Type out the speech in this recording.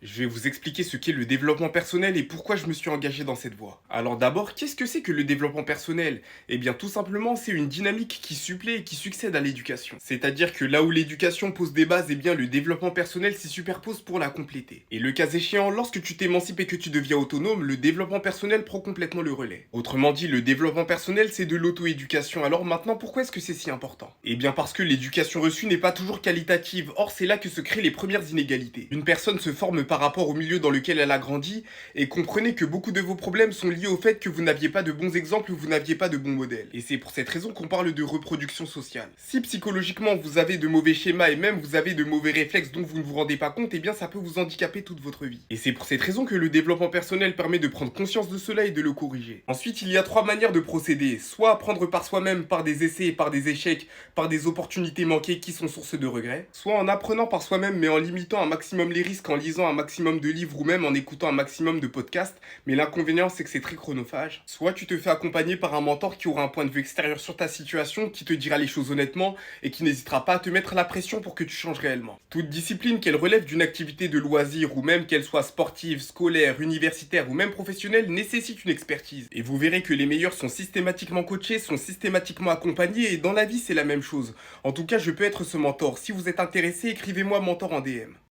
Je vais vous expliquer ce qu'est le développement personnel et pourquoi je me suis engagé dans cette voie. Alors d'abord, qu'est-ce que c'est que le développement personnel? Eh bien tout simplement, c'est une dynamique qui supplée et qui succède à l'éducation. C'est-à-dire que là où l'éducation pose des bases, eh bien le développement personnel s'y superpose pour la compléter. Et le cas échéant, lorsque tu t'émancipes et que tu deviens autonome, le développement personnel prend complètement le relais. Autrement dit, le développement personnel, c'est de l'auto-éducation. Alors maintenant, pourquoi est-ce que c'est si important? Eh bien parce que l'éducation reçue n'est pas toujours qualitative. Or, c'est là que se créent les premières inégalités. Une personne se forme par rapport au milieu dans lequel elle a grandi, et comprenez que beaucoup de vos problèmes sont liés au fait que vous n'aviez pas de bons exemples ou vous n'aviez pas de bons modèles. Et c'est pour cette raison qu'on parle de reproduction sociale. Si psychologiquement vous avez de mauvais schémas et même vous avez de mauvais réflexes dont vous ne vous rendez pas compte, eh bien ça peut vous handicaper toute votre vie. Et c'est pour cette raison que le développement personnel permet de prendre conscience de cela et de le corriger. Ensuite, il y a trois manières de procéder. Soit apprendre par soi-même, par des essais et par des échecs, par des opportunités manquées qui sont source de regrets. Soit en apprenant par soi-même mais en limitant un maximum les risques, en lisant un maximum de livres ou même en écoutant un maximum de podcasts, mais l'inconvénient c'est que c'est très chronophage. Soit tu te fais accompagner par un mentor qui aura un point de vue extérieur sur ta situation, qui te dira les choses honnêtement et qui n'hésitera pas à te mettre la pression pour que tu changes réellement. Toute discipline, qu'elle relève d'une activité de loisir ou même qu'elle soit sportive, scolaire, universitaire ou même professionnelle, nécessite une expertise. Et vous verrez que les meilleurs sont systématiquement coachés, sont systématiquement accompagnés et dans la vie c'est la même chose. En tout cas, je peux être ce mentor. Si vous êtes intéressé, écrivez-moi mentor en DM.